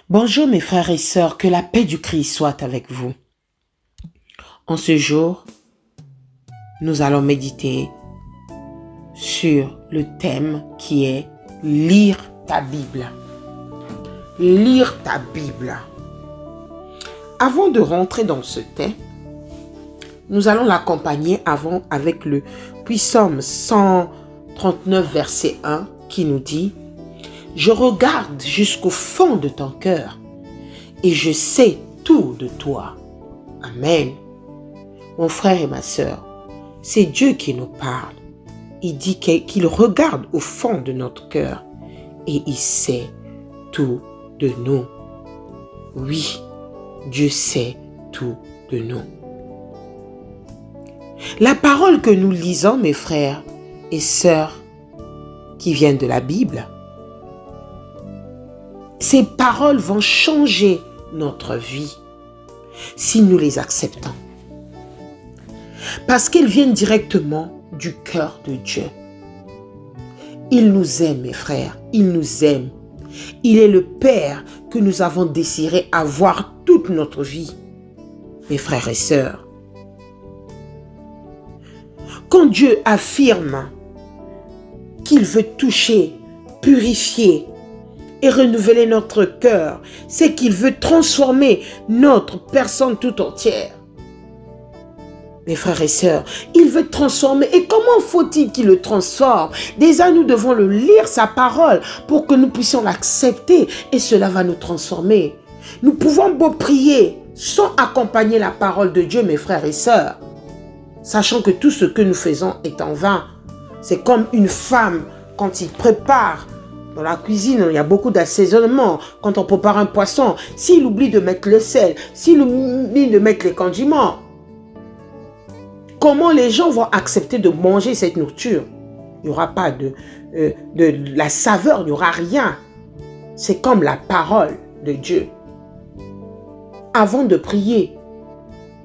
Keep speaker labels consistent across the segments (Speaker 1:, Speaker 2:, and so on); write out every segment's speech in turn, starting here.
Speaker 1: Bonjour mes frères et sœurs, que la paix du Christ soit avec vous. En ce jour, nous allons méditer sur le thème qui est lire ta Bible. Lire ta Bible. Avant de rentrer dans ce thème, nous allons l'accompagner avec le Psaume 139 verset 1 qui nous dit: je regarde jusqu'au fond de ton cœur et je sais tout de toi. Amen. Mon frère et ma sœur, c'est Dieu qui nous parle. Il dit qu'il regarde au fond de notre cœur et il sait tout de nous. Oui, Dieu sait tout de nous. La parole que nous lisons, mes frères et sœurs, qui viennent de la Bible, ces paroles vont changer notre vie si nous les acceptons. Parce qu'elles viennent directement du cœur de Dieu. Il nous aime, mes frères, il nous aime. Il est le Père que nous avons désiré avoir toute notre vie, mes frères et sœurs. Quand Dieu affirme qu'il veut toucher, purifier et renouveler notre cœur, c'est qu'il veut transformer notre personne tout entière. Mes frères et sœurs, il veut transformer. Et comment faut-il qu'il le transforme? Déjà, nous devons le lire, sa parole, pour que nous puissions l'accepter et cela va nous transformer. Nous pouvons beau prier sans accompagner la parole de Dieu, mes frères et sœurs, sachant que tout ce que nous faisons est en vain. C'est comme une femme quand il prépare. Dans la cuisine, il y a beaucoup d'assaisonnement. Quand on prépare un poisson, s'il oublie de mettre le sel, s'il oublie de mettre les condiments, comment les gens vont accepter de manger cette nourriture? Il n'y aura pas de la saveur, il n'y aura rien. C'est comme la parole de Dieu. Avant de prier,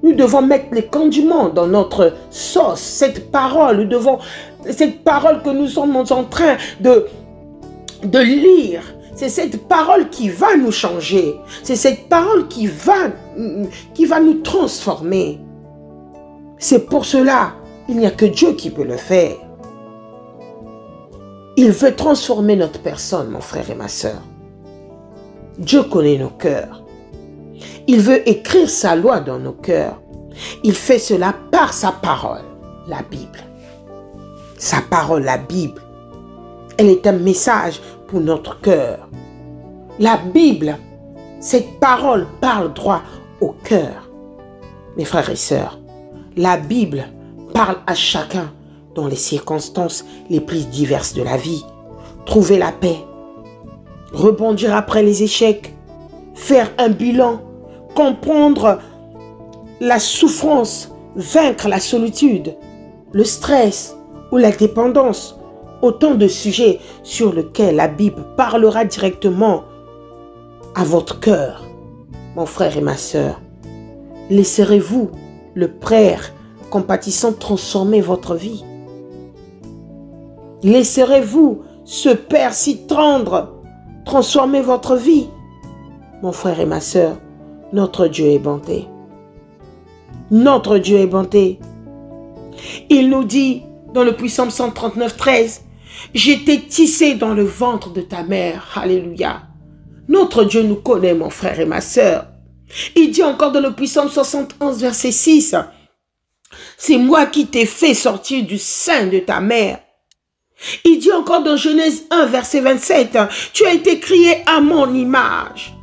Speaker 1: nous devons mettre les condiments dans notre sauce. Cette parole que nous sommes en train de lire, c'est cette parole qui va nous changer. C'est cette parole qui va nous transformer. C'est pour cela, il n'y a que Dieu qui peut le faire. Il veut transformer notre personne, mon frère et ma sœur. Dieu connaît nos cœurs. Il veut écrire sa loi dans nos cœurs. Il fait cela par sa parole, la Bible. Sa parole, la Bible. Elle est un message pour notre cœur. La Bible, cette parole parle droit au cœur. Mes frères et sœurs, la Bible parle à chacun dans les circonstances les plus diverses de la vie. Trouver la paix, rebondir après les échecs, faire un bilan, comprendre la souffrance, vaincre la solitude, le stress ou la dépendance. Autant de sujets sur lesquels la Bible parlera directement à votre cœur. Mon frère et ma sœur, laisserez-vous le Père compatissant transformer votre vie? Laisserez-vous ce Père si tendre transformer votre vie? Mon frère et ma sœur, notre Dieu est bonté. Notre Dieu est bonté. Il nous dit dans le Psaume 139, 13, « J'étais tissé dans le ventre de ta mère. » Alléluia. Notre Dieu nous connaît, mon frère et ma sœur. Il dit encore dans le Psaume 71, verset 6, « C'est moi qui t'ai fait sortir du sein de ta mère. » Il dit encore dans Genèse 1, verset 27, « Tu as été créé à mon image. »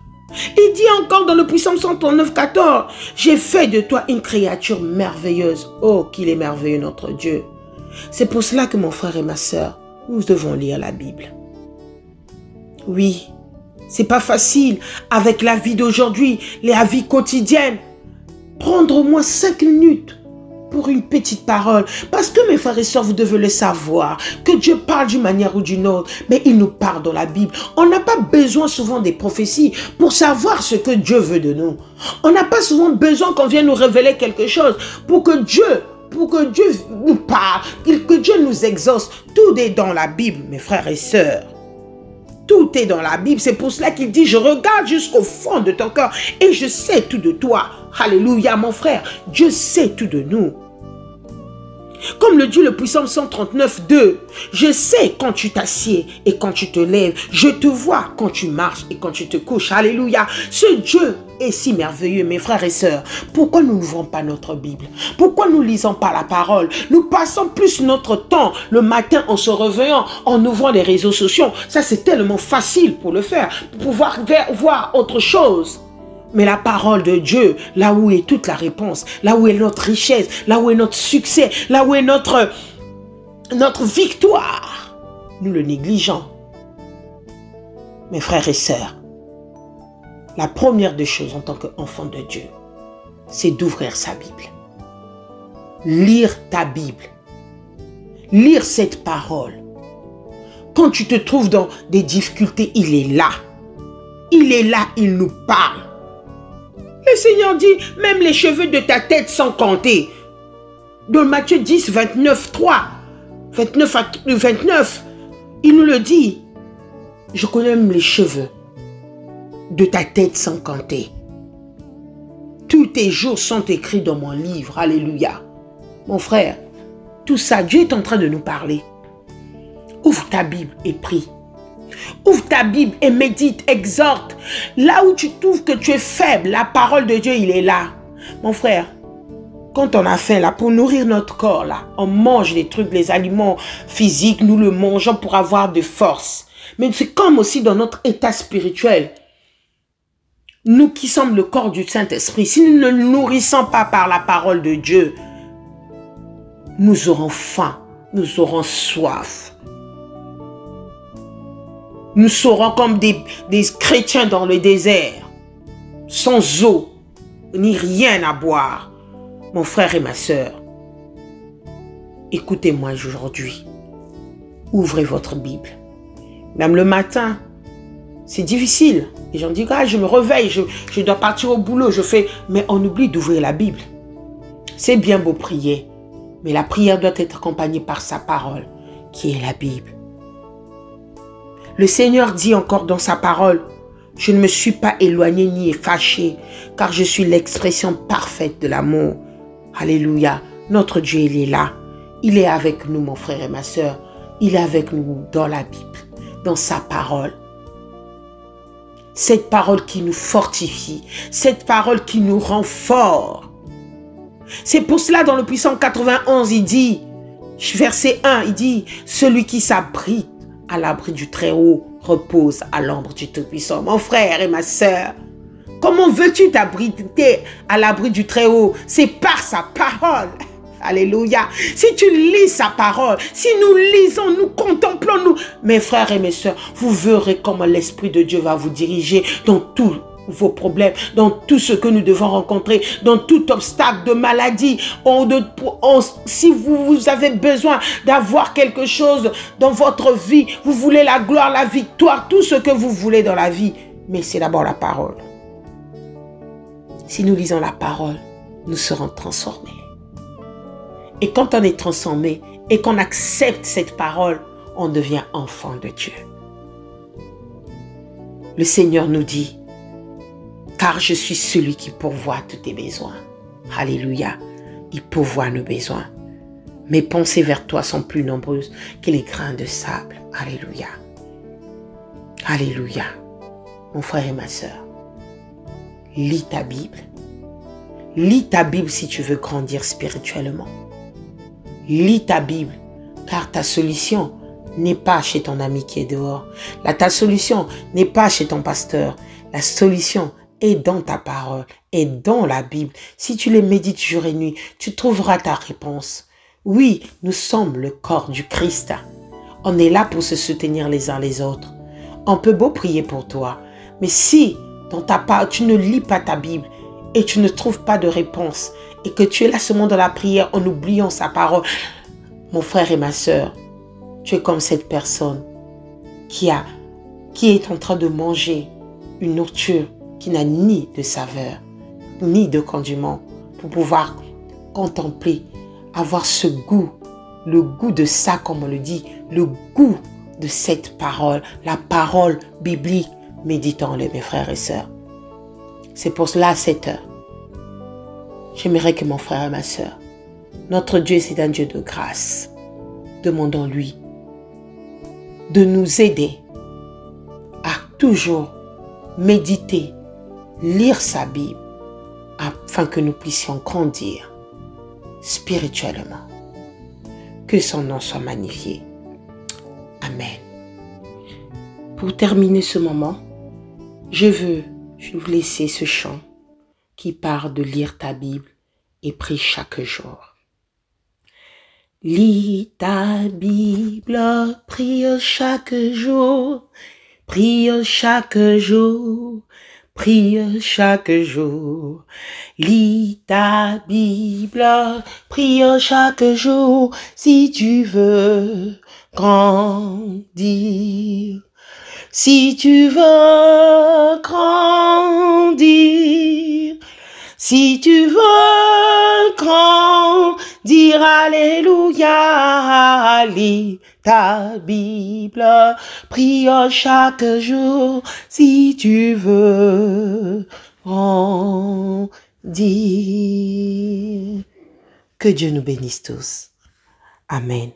Speaker 1: Il dit encore dans le Psaume 139, 14, « J'ai fait de toi une créature merveilleuse. » Oh, qu'il est merveilleux notre Dieu. C'est pour cela que mon frère et ma sœur, nous devons lire la Bible. Oui, c'est pas facile avec la vie d'aujourd'hui, la vie quotidienne. Prendre au moins 5 minutes pour une petite parole. Parce que mes frères et sœurs, vous devez le savoir, que Dieu parle d'une manière ou d'une autre, mais il nous parle dans la Bible. On n'a pas besoin souvent des prophéties pour savoir ce que Dieu veut de nous. On n'a pas souvent besoin qu'on vienne nous révéler quelque chose pour que Dieu nous parle, que Dieu nous exauce. Tout est dans la Bible, mes frères et sœurs. Tout est dans la Bible. C'est pour cela qu'il dit, je regarde jusqu'au fond de ton cœur et je sais tout de toi. Alléluia, mon frère. Dieu sait tout de nous. Comme le dit le Psaume 139, 2, je sais quand tu t'assieds et quand tu te lèves. Je te vois quand tu marches et quand tu te couches. Alléluia. Ce Dieu est si merveilleux, mes frères et sœurs. Pourquoi nous n'ouvrons pas notre Bible? Pourquoi nous ne lisons pas la parole? Nous passons plus notre temps le matin en se réveillant, en ouvrant les réseaux sociaux. Ça, c'est tellement facile pour le faire, pour pouvoir voir autre chose. Mais la parole de Dieu, là où est toute la réponse, là où est notre richesse, là où est notre succès, là où est notre victoire, nous le négligeons. Mes frères et sœurs, la première des choses en tant qu'enfant de Dieu, c'est d'ouvrir sa Bible. Lire ta Bible. Lire cette parole. Quand tu te trouves dans des difficultés, il est là. Il est là, il nous parle. Le Seigneur dit, même les cheveux de ta tête sont comptés. Dans Matthieu 10, 29, 3, 29 à 29, il nous le dit. Je connais même les cheveux de ta tête sont comptés. Tous tes jours sont écrits dans mon livre. Alléluia. Mon frère, tout ça, Dieu est en train de nous parler. Ouvre ta Bible et prie. Ouvre ta Bible et médite, exhorte. Là où tu trouves que tu es faible, la parole de Dieu, il est là. Mon frère, quand on a faim, là, pour nourrir notre corps, là, on mange des trucs, les aliments physiques, nous le mangeons pour avoir de force. Mais c'est comme aussi dans notre état spirituel. Nous qui sommes le corps du Saint-Esprit, si nous ne le nourrissons pas par la parole de Dieu, nous aurons faim, nous aurons soif. Nous serons comme des chrétiens dans le désert, sans eau, ni rien à boire. Mon frère et ma sœur, écoutez-moi aujourd'hui. Ouvrez votre Bible. Même le matin, c'est difficile. Les gens disent, ah, je me réveille, je dois partir au boulot, je fais... Mais on oublie d'ouvrir la Bible. C'est bien beau prier, mais la prière doit être accompagnée par sa parole, qui est la Bible. Le Seigneur dit encore dans sa parole, « Je ne me suis pas éloigné ni fâché, car je suis l'expression parfaite de l'amour. » Alléluia. Notre Dieu, il est là. Il est avec nous, mon frère et ma sœur. Il est avec nous dans la Bible, dans sa parole. Cette parole qui nous fortifie, cette parole qui nous rend forts. C'est pour cela, dans le Psaume 91, il dit, verset 1, il dit, « Celui qui s'abrite à l'abri du Très-Haut repose à l'ombre du Tout-Puissant. » Mon frère et ma sœur, comment veux-tu t'abriter à l'abri du Très-Haut? C'est par sa parole. Alléluia. Si tu lis sa parole, si nous lisons, nous contemplons, nous, mes frères et mes sœurs, vous verrez comment l'Esprit de Dieu va vous diriger dans tous vos problèmes, dans tout ce que nous devons rencontrer, dans tout obstacle de maladie. Si vous avez besoin d'avoir quelque chose dans votre vie, vous voulez la gloire, la victoire, tout ce que vous voulez dans la vie, mais c'est d'abord la parole. Si nous lisons la parole, nous serons transformés. Et quand on est transformé et qu'on accepte cette parole, on devient enfant de Dieu. Le Seigneur nous dit, car je suis celui qui pourvoit tous tes besoins. Alléluia. Il pourvoit nos besoins. Mes pensées vers toi sont plus nombreuses que les grains de sable. Alléluia. Alléluia. Mon frère et ma sœur, lis ta Bible. Lis ta Bible si tu veux grandir spirituellement. Lis ta Bible, car ta solution n'est pas chez ton ami qui est dehors. Ta solution n'est pas chez ton pasteur. La solution est dans ta parole, est dans la Bible. Si tu les médites jour et nuit, tu trouveras ta réponse. Oui, nous sommes le corps du Christ. On est là pour se soutenir les uns les autres. On peut beau prier pour toi, mais si dans ta part, tu ne lis pas ta Bible et tu ne trouves pas de réponse, et que tu es là seulement dans la prière en oubliant sa parole, mon frère et ma sœur, tu es comme cette personne qui est en train de manger une nourriture qui n'a ni de saveur, ni de condiment, pour pouvoir contempler, avoir ce goût, le goût de ça, comme on le dit, le goût de cette parole, la parole biblique. Méditons-le, mes frères et sœurs. C'est pour cela, à cette heure, j'aimerais que mon frère et ma sœur, notre Dieu, c'est un Dieu de grâce. Demandons-lui de nous aider à toujours méditer, lire sa Bible, afin que nous puissions grandir spirituellement. Que son nom soit magnifié. Amen. Pour terminer ce moment, je veux vous laisser ce chant qui parle de lire ta Bible et prie chaque jour. Lis ta Bible, prie chaque jour, prie chaque jour, prie chaque jour. Lis ta Bible, prie chaque jour si tu veux grandir. Si tu veux grandir, si tu veux grandir, alléluia, lis ta Bible, prie chaque jour si tu veux grandir. Que Dieu nous bénisse tous. Amen.